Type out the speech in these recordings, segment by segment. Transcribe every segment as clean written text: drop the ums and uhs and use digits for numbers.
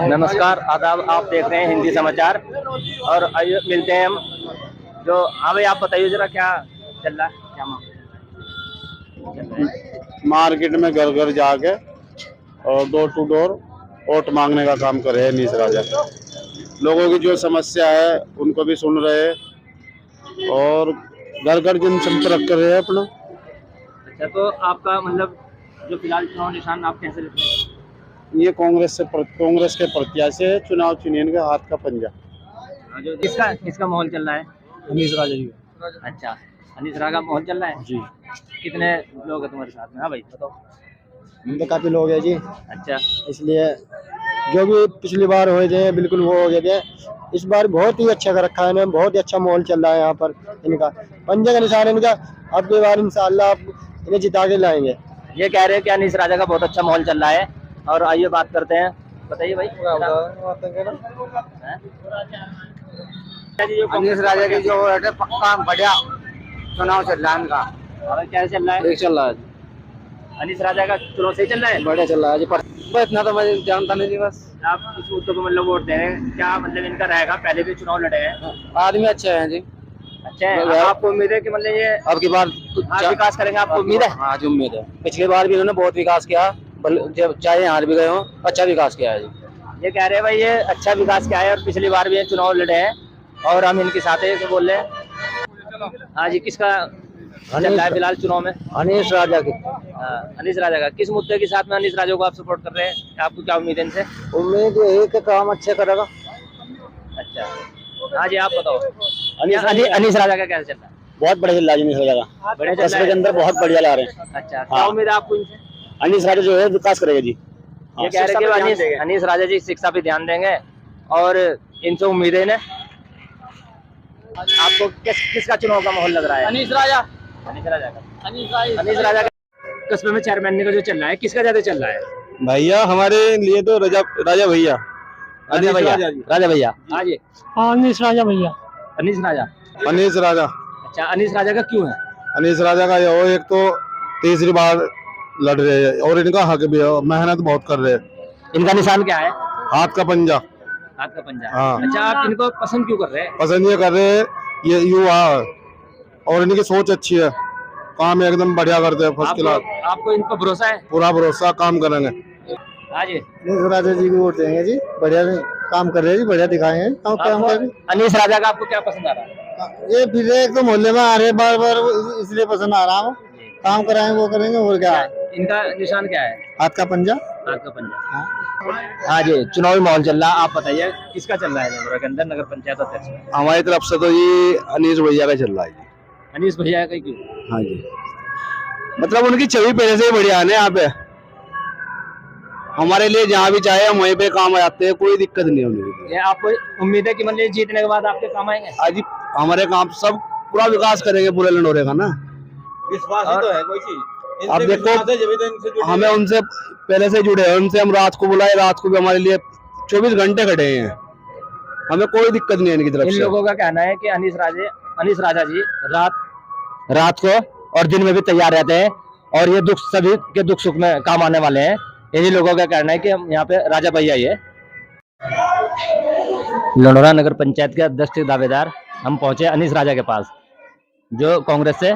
नमस्कार, आदाब। आप देख रहे हैं हिंदी समाचार और आइए मिलते हैं हम जो। हाँ भाई, आप बताइए जरा क्या चल रहा है, क्या मार्केट में घर घर जाके और डोर टू डोर वोट मांगने का काम कर रहे हैं अनीस राजा। लोगों की जो समस्या है उनको भी सुन रहे हैं और घर घर जनसंपर्क कर रहे हैं अपना। अच्छा, तो आपका मतलब जो फिलहाल चुनाव निशान आप कैसे लेते हैं? ये कांग्रेस के प्रत्याशी है, चुनाव चुनिए इनके हाथ का पंजा। जो किसका किसका माहौल चल रहा है? अनीस राजा जी। अच्छा, अनीस राजा का माहौल चल रहा है जी। कितने लोग हैं तुम्हारे साथ में? हाँ भाई बताओ। हम तो काफी लोग हैं जी, अच्छा, इसलिए जो भी पिछली बार हुए थे बिल्कुल वो हो गए थे। इस बार बहुत ही अच्छा कर रखा है इन्होंने, बहुत ही अच्छा माहौल चल रहा है यहाँ पर। इनका पंजे का निशान है इनका। अब की बार इंशाल्लाह आप इन्हें जिता के लाएंगे। ये कह रहे हैं कि अनीस राजा का बहुत अच्छा माहौल चल रहा है। और आइए बात करते हैं, बताइए भाई। अनीस राजा की जो है पक्का बढ़िया चुनाव चल रहा है इनका। और क्या चल रहा है? ठीक चल रहा है, अनीस राजा का चुनाव सही चल रहा है? बढ़िया चल रहा है जी। पर इतना तो मैं जानता नहीं जी, बस आप इस मुद्दे को मतलब वोट दे रहे हैं, क्या मतलब इनका रहेगा? पहले भी चुनाव लड़े हैं, आदमी अच्छे हैं जी। अच्छा है। आपको उम्मीद है कि मतलब ये अब की बार विकास करेंगे? आपको उम्मीद है? हाँ जी, उम्मीद है। पिछली बार भी इन्होंने बहुत विकास किया, जब चाहे हार भी गए हो, अच्छा विकास किया है जी। ये कह रहे हैं भाई ये अच्छा विकास किया है और पिछली बार भी ये चुनाव लड़े हैं और हम इनके साथ है बोल रहे हैं। हाँ जी, किसका चल रहा है फिलहाल चुनाव में? अनीस राजा की। अनीस राजा का। किस मुद्दे के साथ में अनीस राजा को आप सपोर्ट कर रहे हैं? आपको क्या उम्मीद है इनसे? उम्मीद यही कि काम अच्छे करेगा। अच्छा, हाँ जी, आप बताओ। अनीस राजा का कैसे चल रहा है? बहुत बढ़िया चल रहा है अनीस राजा का। बढ़िया चल रहा कस्बे के है? अंदर बहुत बढ़िया ला रहे हैं। अच्छा, क्या उम्मीद है आपको इनसे? अनीस राजा जो है विकास करेगा जी। ये कह रहे हैं कि अनीस राजा जी शिक्षा पे ध्यान देंगे और इनसे उम्मीद है इन्हें। आपको किसका चुनाव का माहौल लग रहा है? अनीस राजा। अनीस राजा का। अनीस राजा का कस्बे में चेयरमैन का जो चल रहा है, किसका ज्यादा चल रहा है? भैया हमारे लिए तो राजा भैया। राजा भैया। राजा भैया, हाँ जी। हाँ, अनीस राजा भैया। अनीस राजा। अनीस राजा। अच्छा, अनीस राजा का क्यों है? अनीस राजा का ये एक तो तीसरी बार लड़ रहे हैं और इनका हक भी है, मेहनत बहुत कर रहे हैं। इनका निशान क्या है? हाथ का पंजा। हाथ का पंजा। हाँ। अच्छा, आप इनको पसंद क्यों कर रहे हैं? पसंद ये कर रहे हैं, ये युवा और इनकी सोच अच्छी है, काम एकदम बढ़िया करते हैं, फर्स्ट क्लास। आपको इन पर भरोसा है? पूरा भरोसा, काम करेंगे। हाँ जी, अनीस राजा जी को वोट देंगे जी। बढ़िया काम कर रहे हैं जी, बढ़िया दिखाए हैं काम कर। अनीस राजा का आपको क्या पसंद आ रहा है? ये फिर एक तो मोहल्ले में आ रहे बार बार, इसलिए पसंद आ रहा हूँ। काम कराएंगे वो करेंगे और क्या। इनका निशान क्या है? हाथ का पंजा। हाथ का पंजा। हाँ जी, चुनावी माहौल चल रहा है, आप बताइए किसका चल रहा है नेमरा के अंदर नगर पंचायत अध्यक्ष में? हमारी तरफ से तो ये अनीस भैया का चल रहा है जी। अनीस भैया का क्यों? हाँ जी, मतलब उनकी छवि पहले से ही बढ़िया है ना यहाँ पे। हमारे लिए जहाँ भी चाहे हम वहीं पे काम आ जाते हैं, कोई दिक्कत नहीं है उनकी। ये आपको उम्मीद है कि मतलब जीतने के बाद आपके काम आएंगे? आज हमारे काम सब पूरा विकास करेंगे पूरे लंडोरे का ना। विश्वास ही तो है कोई चीज। आप देखो, हमें उनसे पहले से जुड़े हैं, उनसे हम रात को बुलाए, रात को भी हमारे लिए 24 घंटे खड़े हैं। हमें कोई दिक्कत नहीं है इनकी तरफ से। इन लोगों का कहना है कि अनीस राजा जी रात को और दिन में भी तैयार रहते हैं और ये दुख सभी के दुख सुख में काम आने वाले हैं। इन्हीं लोगों का कहना है कि हम यहाँ पे राजा भैया ही है। लंडोरा नगर पंचायत के अध्यक्ष के दावेदार हम पहुंचे अनीस राजा के पास, जो कांग्रेस से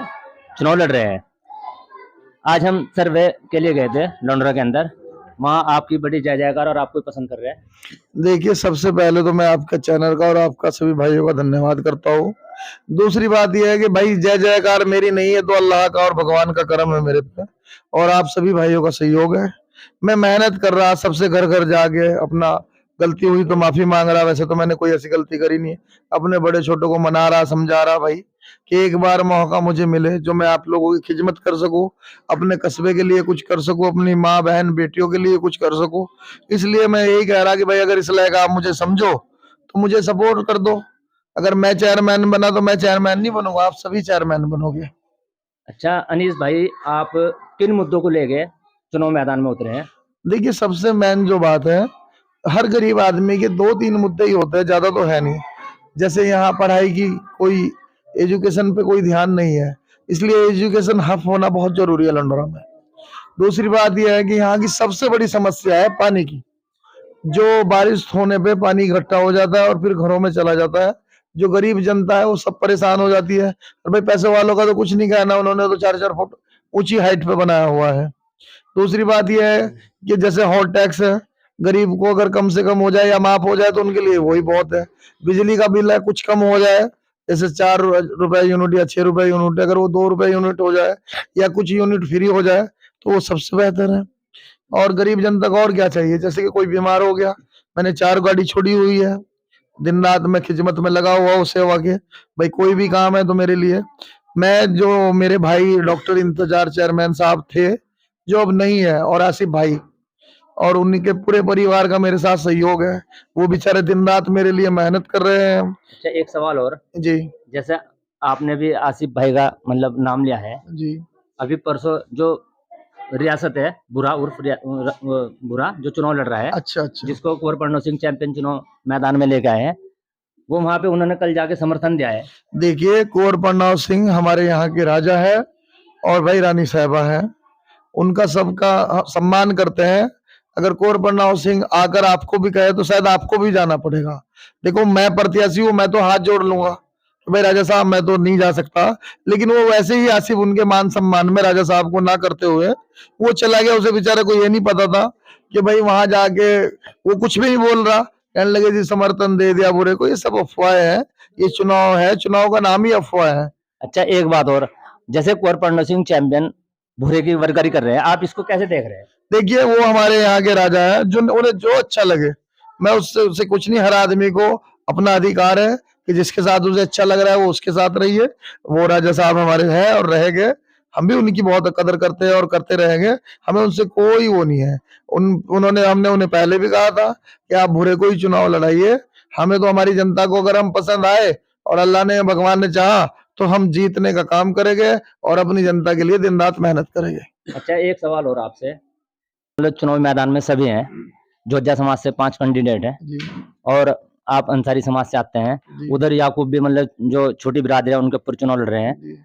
चुनाव लड़ रहे हैं। आज हम सर्वे के लिए गए थे लंडोरा के अंदर, वहाँ आपकी बड़ी जय जयकार और आपको पसंद कर रहे हैं। देखिए, सबसे पहले तो मैं आपका चैनल का और आपका सभी भाइयों का धन्यवाद करता हूँ। दूसरी बात यह है कि भाई जय जयकार मेरी नहीं है, तो अल्लाह का और भगवान का करम है मेरे पे और आप सभी भाइयों का सहयोग है। मैं मेहनत कर रहा, सबसे घर घर जाके अपना गलती हुई तो माफी मांग रहा। वैसे तो मैंने कोई ऐसी गलती करी नहीं है। अपने बड़े छोटों को मना रहा, समझा रहा भाई कि एक बार मौका मुझे मिले जो मैं आप लोगों की खिदमत कर सकूं, अपने कस्बे के लिए कुछ कर सकूं, अपनी माँ बहन बेटियों के लिए कुछ कर सकूं। इसलिए मैं यही कह रहा कि भाई अगर इस लायक आप मुझे समझो तो मुझे सपोर्ट कर दो। अगर मैं चेयरमैन बना तो मैं चेयरमैन नहीं बनूंगा, आप सभी चेयरमैन बनोगे। अच्छा अनीस भाई, आप किन मुद्दों को लेके चुनाव मैदान में उतरे हैं? देखिए, सबसे मेन जो बात है, हर गरीब आदमी के 2-3 मुद्दे ही होते हैं, ज्यादा तो है नहीं। जैसे यहाँ पढ़ाई की कोई एजुकेशन पे कोई ध्यान नहीं है, इसलिए एजुकेशन हब होना बहुत जरूरी है लंडोरा में। दूसरी बात यह है कि यहाँ की सबसे बड़ी समस्या है पानी की। जो बारिश होने पे पानी इकट्ठा हो जाता है और फिर घरों में चला जाता है। जो गरीब जनता है वो सब परेशान हो जाती है। और भाई पैसे वालों का तो कुछ नहीं कहना, उन्होंने तो 4-4 फुट ऊंची हाइट पे बनाया हुआ है। दूसरी बात यह है कि जैसे हॉट टैक्स है, गरीब को अगर कम से कम हो जाए या माफ हो जाए तो उनके लिए वही बहुत है। बिजली का बिल है कुछ कम हो जाए, जैसे 4 रुपए यूनिट या 6 रुपए यूनिट, अगर वो 2 रुपए यूनिट हो जाए या कुछ यूनिट फ्री हो जाए तो वो सबसे बेहतर है। और गरीब जनता को और क्या चाहिए, जैसे कि कोई बीमार हो गया, मैंने 4 गाड़ी छोड़ी हुई है, दिन रात मैं खिदमत में लगा हुआ हूँ सेवा के। भाई कोई भी काम है तो मेरे लिए, मैं जो मेरे भाई डॉक्टर इंतजार चेयरमैन साहब थे जो अब नहीं है, और आसिफ भाई और उनके पूरे परिवार का मेरे साथ सहयोग है। वो बेचारे दिन रात मेरे लिए मेहनत कर रहे हैं। अच्छा, एक सवाल और, जी जैसे आपने भी आसिफ भाई का मतलब नाम लिया है, जी अभी परसों जो रियासत है बुरा उर्फ बुरा जो चुनाव लड़ रहा है, अच्छा अच्छा। जिसको कुंवर पन्नो सिंह चैंपियन चुनाव मैदान में लेके आए हैं, वो वहां पे उन्होंने कल जाके समर्थन दिया है। देखिए कुंवर प्रणाम सिंह हमारे यहाँ के राजा है और भाई रानी साहबा है, उनका सबका सम्मान करते हैं। अगर कुंवर प्रणाम सिंह आकर आपको भी कहे तो शायद आपको भी जाना पड़ेगा। देखो मैं प्रत्याशी हूँ, मैं तो हाथ जोड़ लूंगा तो भाई राजा साहब मैं तो नहीं जा सकता, लेकिन वो वैसे ही आसिफ उनके मान सम्मान में राजा साहब को ना करते हुए वो चला गया। उसे बेचारे को ये नहीं पता था कि भाई वहां जाके वो कुछ भी नहीं बोल रहा, कहने लगे जी समर्थन दे दिया बुरे को। ये सब अफवाहें हैं, ये चुनाव है, चुनाव का नाम ही अफवाह है। अच्छा, एक बात और, जैसे कुंवर पन्नो सिंह चैंपियन भूरे की वर्करी कर रहे हैं, आप इसको कैसे देख रहे हैं? देखिए वो हमारे यहाँ के राजा है, जो उन्हें जो अच्छा लगे, मैं उससे उससे कुछ नहीं। हर आदमी को अपना अधिकार है कि जिसके साथ उसे अच्छा लग रहा है वो उसके साथ रहिए। वो राजा साहब हमारे हैं और रहेंगे, हम भी उनकी बहुत कदर करते हैं और करते रहेंगे। हमें उनसे कोई वो नहीं है। हमने उन्हें पहले भी कहा था कि आप भूरे को ही चुनाव लड़ाइए। हमें तो हमारी जनता को अगर हम पसंद आए और अल्लाह ने भगवान ने चाहा तो हम जीतने का काम करेंगे और अपनी जनता के लिए दिन रात मेहनत करेंगे। अच्छा, एक सवाल और आपसे, मतलब चुनावी मैदान में सभी हैं, जोधा समाज से 5 कैंडिडेट हैं जी और आप अंसारी समाज से आते हैं, जी उधर याकूब भी मतलब जो छोटी बिरादरी है उनके ऊपर चुनाव लड़ रहे हैं, जी।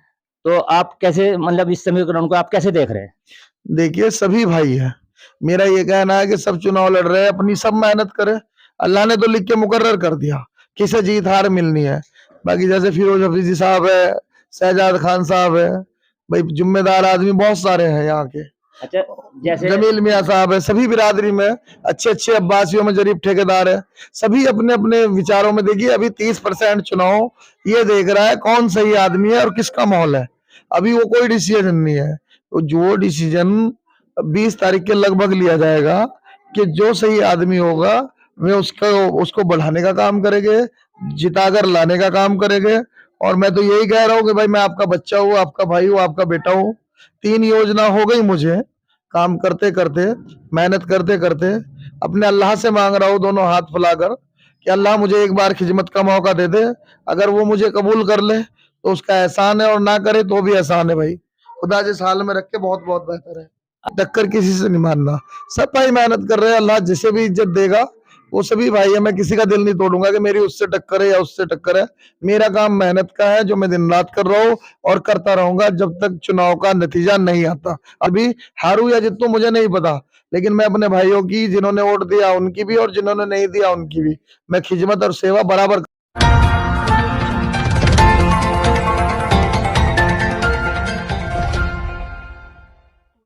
तो आप कैसे मतलब इस समीकरण को आप कैसे देख रहे हैं? देखिए सभी भाई है, मेरा ये कहना है कि सब चुनाव लड़ रहे हैं, अपनी सब मेहनत करे। अल्लाह ने तो लिख के मुकर्रर कर दिया किसे जीत हार मिलनी है। बाकी जैसे फिरोज हफीजी साहब है, शहजाद खान साहब है, भाई जिम्मेदार आदमी बहुत सारे हैं यहाँ के। अच्छा, जैसे जमील मियाँ साहब है, सभी बिरादरी में अच्छे अच्छे अब्बासियों में जरीफ ठेकेदार है, सभी अपने अपने विचारों में। देखिए अभी 30% चुनाव ये देख रहा है कौन सही आदमी है और किसका माहौल है। अभी वो कोई डिसीजन नहीं है, तो जो डिसीजन 20 तारीख के लगभग लिया जाएगा कि जो सही आदमी होगा वे उसको बढ़ाने का काम करेंगे, जिताकर लाने का काम करेंगे। और मैं तो यही कह रहा हूँ कि भाई मैं आपका बच्चा हूँ, आपका भाई हूँ, आपका बेटा हूँ। 3 योजना हो गई मुझे, काम करते करते मेहनत करते करते अपने अल्लाह से मांग रहा हूँ दोनों हाथ फैलाकर कि अल्लाह मुझे एक बार खिदमत का मौका दे दे। अगर वो मुझे कबूल कर ले तो उसका एहसान है, और ना करे तो भी एहसान है। भाई खुदा जिस हाल में रखे बहुत बहुत बेहतर है। टक्कर किसी से नहीं मानना, सब भाई मेहनत कर रहे हैं, अल्लाह जिसे भी इज्जत देगा वो सभी भाई है। मैं किसी का दिल नहीं तोड़ूंगा कि मेरी उससे टक्कर है या उससे टक्कर है। मेरा काम मेहनत का है जो मैं दिन रात कर रहा हूँ और करता रहूंगा जब तक चुनाव का नतीजा नहीं आता। अभी हारू या जितू मुझे नहीं पता, लेकिन मैं अपने भाइयों की जिन्होंने वोट दिया उनकी भी और जिन्होंने नहीं दिया उनकी भी मैं खिदमत और सेवा बराबर